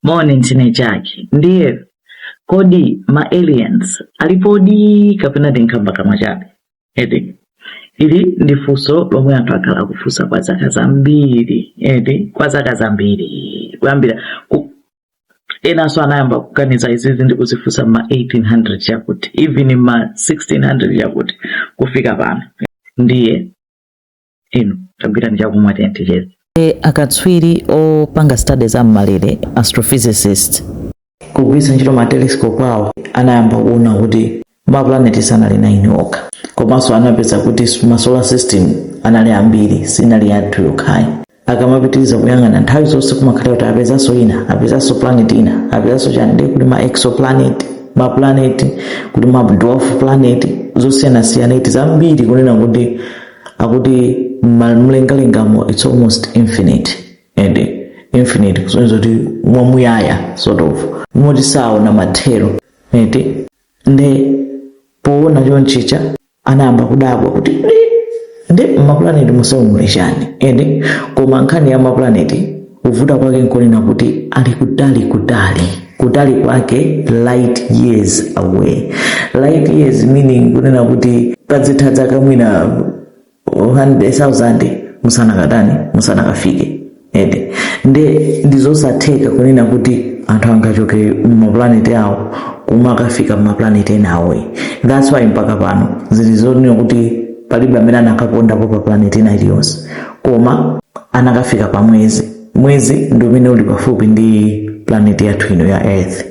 Morning chake ndiye kodi ma aliens alipodi kapena dinkamba kama chabe edi ili ndi funso lomwe anthu akhala kufunsa kwa zaka zambiri kuyambira enaso anayamba kuganiza izizi ndi kuzifunsa ma 1800 yakuti even ma 1600 yakuti kufika pano ndiye ino tabwira ndichakumwa tiyentijezi akatswiri opanga studies ammalere astrophysicist kugwiritsa ntchito ma telescope awo anayamba kuona kuti ma planet sanali 9 okha komanso anapeza kuti ma solar system anali ambiri sinali yathu yokhayi. Akamapitiriza kuyang'ana nthawi zonse kumakhala kuti apezanso ina apezanso planet ina apezanso chande kuti ma exoplanet ma planet kuti ma dwarf planet zosiyanasiyana zambiri kunena kuti akuti mlengalengamo it's almost infinite and infinite kusonyeza kuti mwamuyaya sort of moti saona mathero nde poona chonchicha anayamba kudabwa kuti nde maplanet musaumuleshani ende koma nkhani ya maplanet kuvuta kwake nkonena kuti ali kutali kwake light years away. Light years meaning kunena kuti padzitha kamwina 100,000 musanakafike ende nde ndizosatheka kunena kuti anthu angachoke maplanet awo kumakafika maplanet enawo. That's why mpaka pano zilizonena kuti palibe amene anakapondapo pa planet ina iliyonse koma anakafika pa mwezi ndi umene uli pafupi ndi planet yathu ino ya earth.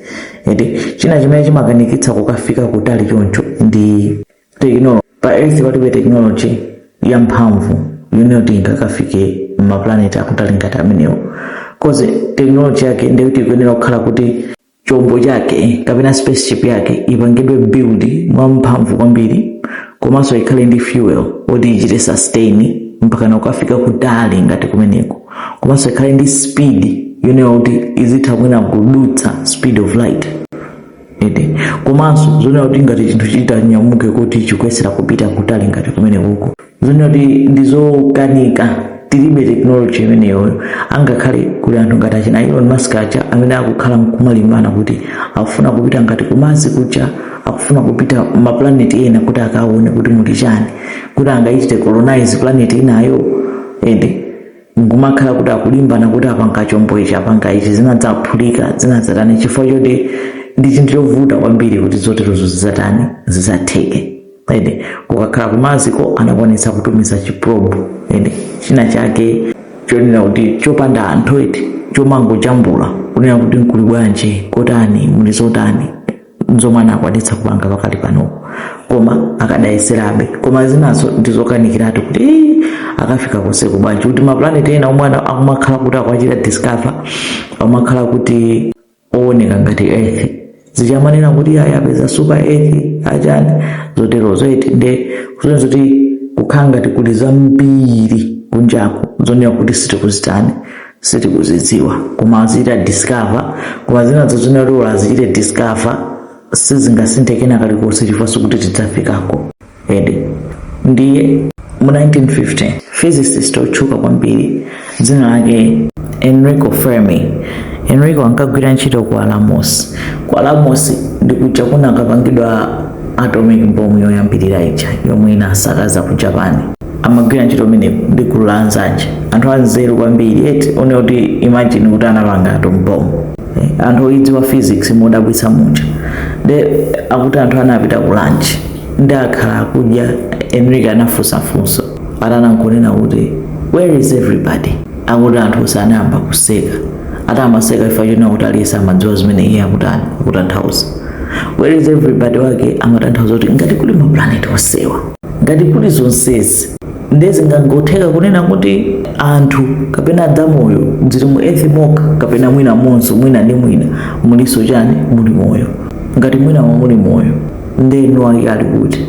China chimene chimakanikitsa kukafika kutali choncho ndi technology. Pa earth palibe technology ya mphamvu yone kuti ingakafike maplanet akutali ngati amenewo cause technology yake ndiyo kuti ikuyenera kukhala kuti chombo chake kapena spaceship yake ipangidwe build mwa mphamvu kwambiri komanso ikhale ndi fuel oti ichite sustain mpaka nakafika kutali ngati kumeneko komanso ikhale ndi speed yone kuti izitha kwina kudutsa speed of light. Komanso zone kuti ngati chinthu chita nyamuke kuti chikwesera kupita kutali ngati kumeneko zone kuti ndizokanika tilibe technology imeneyo angakhale kuli anthu ngati achina Elon Musk acha amene akukhala nkumalimbana kuti akufuna kupita ngati kumazi kucha akufuna kupita ma planet ena kuti akaone kuti muli chani kuti angaichite colonize planet inayo ngumakhala kuti akulimbana kuti apanga chombo ichi apanga ichi zinadzaphulika zinadzatani chifukwa choti ndi chinthu chovuta kwambiri kuti zoterozo zizatheke. Kukakhala kumaziko anakwanitsa kutumiza chiprobe china chake chonena kuti chopanda anthu chomango chambula kunena kuti nkuli bwanji kotani muli zotani nzomwe anakwanitsa kupanga pakali pano koma akadayeserabe koma zinazo ndizokanikiratu kuti akafika kose kubwanji kuti maplanet ena omwe akumakhala kuti akwachita discover amakhala kuti ooneka ngati earth zichamanena kuti ayapeza super earth achani zoterozo nde kusonyeza kuti kukhala ngati kuli zambiri kunjaku zonena kuti sitikuzidziwa koma azita discover koma zinazo zonena kuti azichite discover sizingasinthekena kalikonse chifukwa kuti tidzafikako. Ndiye mu 1950 physicist otchuka kwambiri dzina lake Enrico Fermi. Enrico ankagwira ntchito ku Alamos ndikuja kuna akapangidwa atomic bomb yoyambirira ija yomwe inasakaza ku Japan. Amagwira ntchito imene ndi gulu la anzanje anthu anzeru kwambiri one kuti imagine kuti anapanga atom bomb. Anthu odziwa physics modabwitsa muja de akuti anthu anapita ku lunch ndi akhala kudya Enrico anafunsafunso atanangonena kuti where is everybody akuti anthu sanayamba kuseka atamaseka ifa chona kuti aliyese amadziwa zimene iye akutanthauza. Where is everybody wake amatanthauza kuti ngati kuli maplanet osewa ngati kuli zonsezi ndezi ngangotheka kunena kuti anthu kapena adamoyo dziri mu earth moka kapena mwina monso mwina ndi mwina muliso chani muli moyo ngati mwina muli moyo ndenu wake ali kuti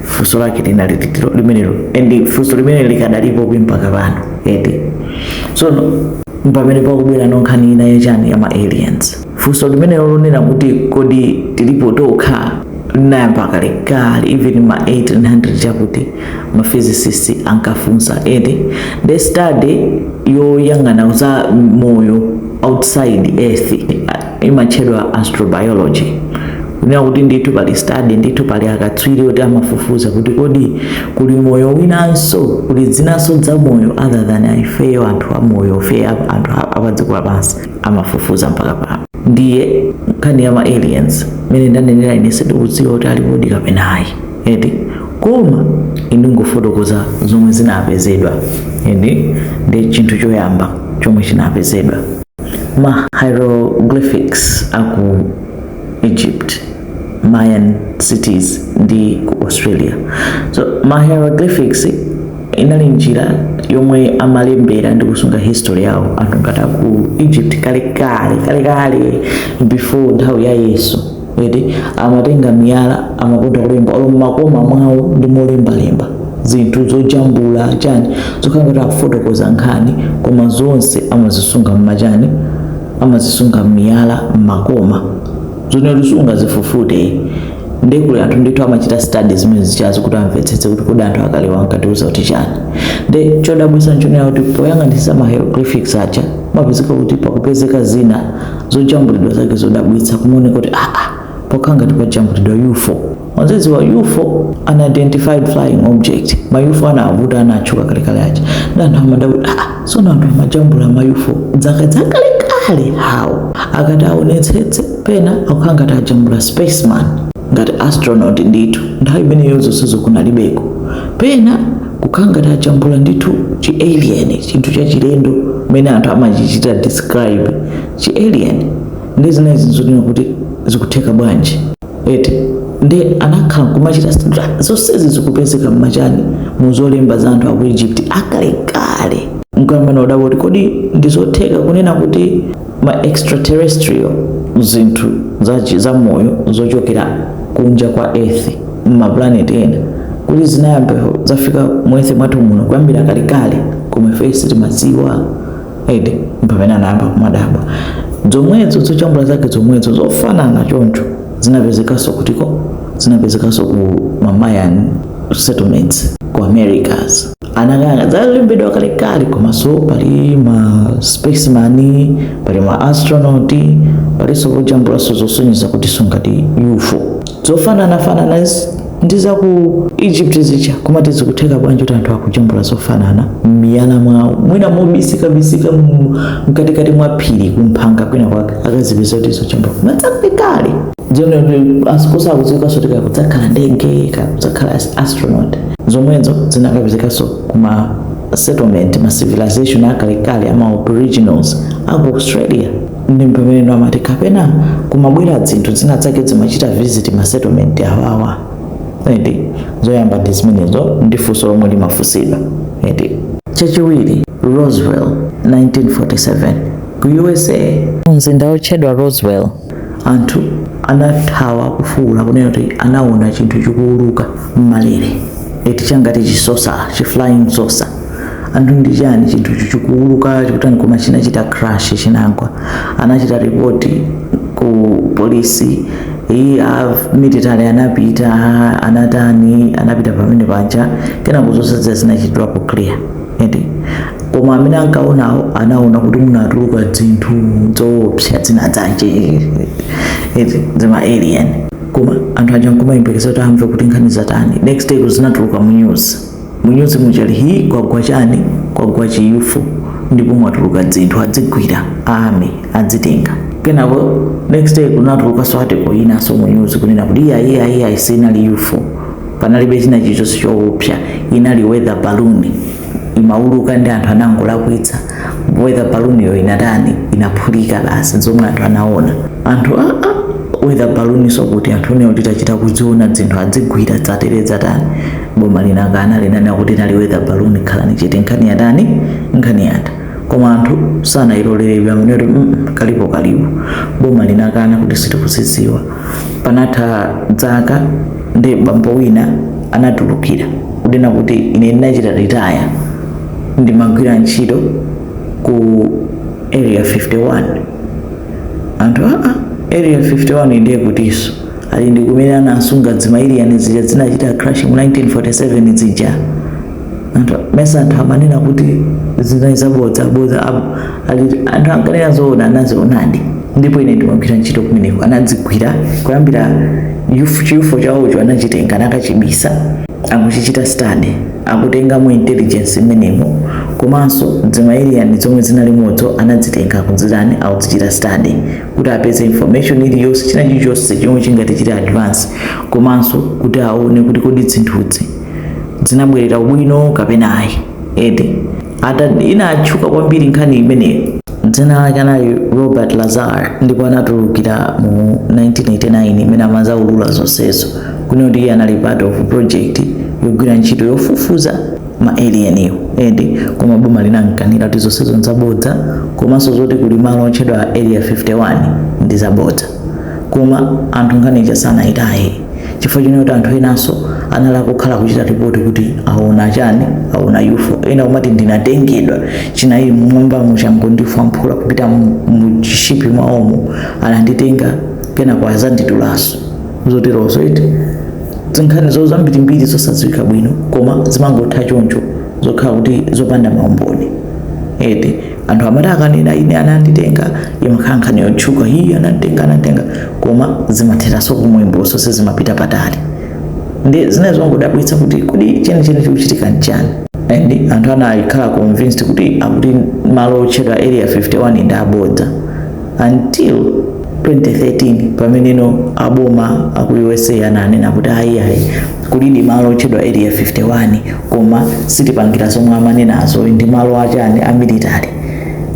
funso lake linalititiro limenelo and funso limenelo likadalipo mpaka pano so mpamene pakubwera nonkhani ina yachani ya ma aliens funso limenelo lonena kuti kodi tilipo tokha linayamba kalekale even ma 1800 chakuti ma physicists ankafunsa the study yoyang'ana za moyo outside outside earth imachedwa astrobiology. Kuna kuti ndithu pali study ndithu pali akatswiri oti amafufuza kuti kodi kuli moyo winanso kuli zinanso za moyo other than ifeyo anthu a moyo fe anthu apadziko lapansi amafufuza mpaka pano. Ndiye nkhani ya ma aliens mene ndanenera ine sindikudziwa kuti ali kodi kapena ayi eti koma inu ngofotokoza zomwe zinapezedwa edi ndi chinthu choyamba chomwe chinapezedwa ma hieroglyphics aku Egypt, Mayan cities ndi ku Australia. So ma hieroglyphics inali njira yomwe amalembera ndi kusunga history yawo anthu ngati ku Egypt kale before nthawi ya Yesu. Edi amatenga miyala amakonda kulemba makoma mwawo ndi molembalemba zinthu zojambula chani zokangati akufotokoza nkhani koma zonse amazisunga mmachani amazisunga miyala makoma zonalisunga zifufude ndekule anthu ndithu amachita studies zimene zichazi kuti amvetsetse kuti kodi anthu akale wankatiuza kuti chani nde chodabwisa nchonera kuti poyang'anisa ma hieroglyphics aja mapezeka kuti pakupezeka zina zojambulidwa zake zodabwitsa kumuoneka kuti pokhanga tipajambulidwa UFO. Wanzezi wa UFO unidentified flying object. Ma UFO anavuta anachuka kalekale aja. Ndanthu amadawu so nanthu amajambula ma UFO zakalekale how akati aonetsetse pena akukhanga tajambula spaceman ngati astronaut ndithu nthawi imene yozo sizo kunalibeko pena kukhanga tajambula ndithu chi alien chinthu cha chilendo mene anthu amachichita describe chi alien ndi zinazi zodina kuti zikutheka bwanji eti ndi anakhala kumachita zonsezi zikupezeka mmachani muzolemba za anthu aku Egypt akalekale mkamana udaboti kodi ndizotheka kunena kuti ma extraterrestrial zinthu za moyo zochokera kunja kwa earth ma planet ena kuti zinayambeho zafika mu earth mwathu muno kuyambira kalekale koma ife timadziwa edi mpamene anayamba kumadabwa zomwezo zochambula zake zomwezo zofanana choncho zinapezekanso kutiko zinapezekanso ku Mayan settlements ku Americas anakanga zalembedwa kalekale komanso pali ma spaceman pali ma astronaut palinso kujambulaso zosonyeza kuti sungati UFO zofanana ndiza ku Egypt zicha koma tizikutheka bwanji kuti anthu akujambula zofanana miyala mwawo mwina mobisika mkatikati mwa phiri kumphanga kwina kwake akazipeza kuti zojambula matsakalekale zone asikosa kuzuka sotika kudzakhala ndege kudzakhala astronaut zomwezo zinakapezekaso kuma settlement ma civilization akalekale ama aboriginals aku Australia ndi mpamene amati kapena kumabwera zinthu zina zake zimachita visit ma settlement awawa edi zoyamba ndiziminezo ndifunso lomwe limafusidwa edi chachiwiri Roswell 1947 ku USA mzinda otchedwa Roswell anthu anathawa kufuula kunena kuti anaona chinthu chikuuluka mmalere eti changati chisosa flying saucer anthu ndi chani chinthu chikuuluka chikutani koma chinachita crash chinagwa anachita report ku polisi military anapita anapita pamene paja kena kuzoseza zinachitwapo clear eti koma amene ankaonawo anaona kuti munatuluka zinthu zoopsa zina zanje eti zima alien koma anthu aja nkumayembekeza kuti amve kuti nkhani zatani next day zinatuluka mu news muchali hii kwagwa chani kwagwa chi UFO ndipo mwatuluka zinthu adzigwira ame adzitenga kenako next day kunatuluka swate ko ina so mu news kunena kuti iya isinali UFO panalibe china chichonse choopsa inali weather balloon imauluka ndi anthu anangolakwitsa weather balloon yo inatani inaphulika basi zomwe anthu anaona anthu weather balloon so kuti anthu ne utachita kuziona zinthu adzigwira zatereza tani boma linakana linana kuti nali weather balloon khalani chete nkhani yatani nkhani yata koma anthu sana iloleredwa amene kalipo boma linakana kuti sitikuzidziwa panatha dzaka ndi bambo wina anatulukira kunena kuti ine ndinachita retire ndimagwira ntchito ku area 51 anthu area 51 ndiye kutiso ali ndi kumene anasunga zimailiyani zija zinachita crash mu 1947 zija anthu amanena kuti zinali zabodza anthu ankanena zoona anaziona ndipo ine ndimagwira ntchito kumeneko anadzigwira kuyambira chiyufo chawocho anachitenga nakachibisa akuchichita study akutenga mu intelligence imenemo komanso alien zomwe zinali moto anadzitenga kudzirani akuzichita study kuti apeze information iliyonse china chilichonse chomwe chingati chili advance komanso kuti aone kuti kodi zinthuzi zinabwerera ubwino kapena ayi inatchuka kwambiri nkhani imeneyo. Dzina lake anali Robert Lazar ndipo anatulukira mu 1989 imene amazaulula zonsezo kuno ndiye anali part of project yogwira ntchito yofufuza ma alien iwo koma boma linamkanira kuti zonsezo nzabodza komanso zoti kuli malo otchedwa Area 51 ndi zabodza koma anthu nkhani sanayitaye chifukwa choti anthu enanso anali kukhala kuchita ripoti kuti aona UFO ena umati ndinatengedwa chinali mmwamba muchango ndifamphula kupita mu chishipi mwaomo ananditenga kena kwa azanditulaso zoteroso zinkhani zambirimbiri zosadziwika bwino koma zimangotha choncho zokhala kuti zopanda maumboni anthu amati akanena ine ananditenga imakhankhani yotchuka ananditenga koma zimatheranso kumwembo zonse zimapita patali ndi zinazo zongodabwitsa kuti kodi chenicheni chikuchitika nchani anthu anakhala convinced kuti akuti malo otchedwa Area 51 ndi abodza until 2013 pameneno aboma aku USA ananena kuti ayi kulidi malo otchedwa Area 51 koma sitipangira zomwe amanenazo ndi malo a military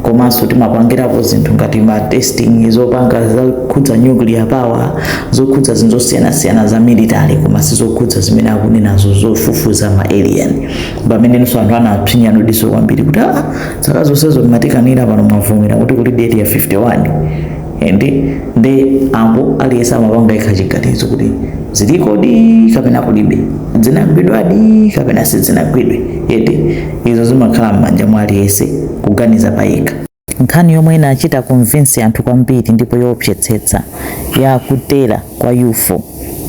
komanso timapangirapo zinthu ngati ma testing zopanga zokhudza nuclear power zokhudza zinthu zosiyanasiyana za military koma sizokhudza zimene akunenazo zofufuza ma alien pamenenso anthu anapsinya diso kwambiri kuti zaka zonsezo timatikanira pano mwavumira kuti kuli Area 51 ndi apo aliyesa amapanga ikhachiganizo kuti zilikodi kapena kulibe zinagwidwadi kapena sizinagwidwe izo zimakhala m'manja mwa aliyese kuganiza payekha. Nkhani yomwe inachita convince anthu kwambiri ndipo yoopsetsetsa ya kutera kwa UFO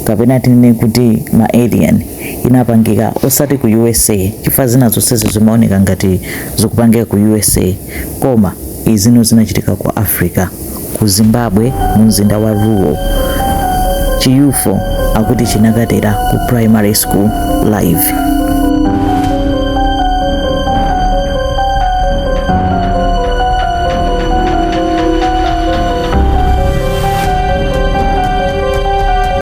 kapena tinene kuti ma alien inapangika osati ku USA chifukwa zina zonsezo zimaoneka ngati zikupangika ku USA koma izino zinachitika ku Africa ku Zimbabwe mu mzinda wa Ruo. UFO akuti chinakatera ku primary school live.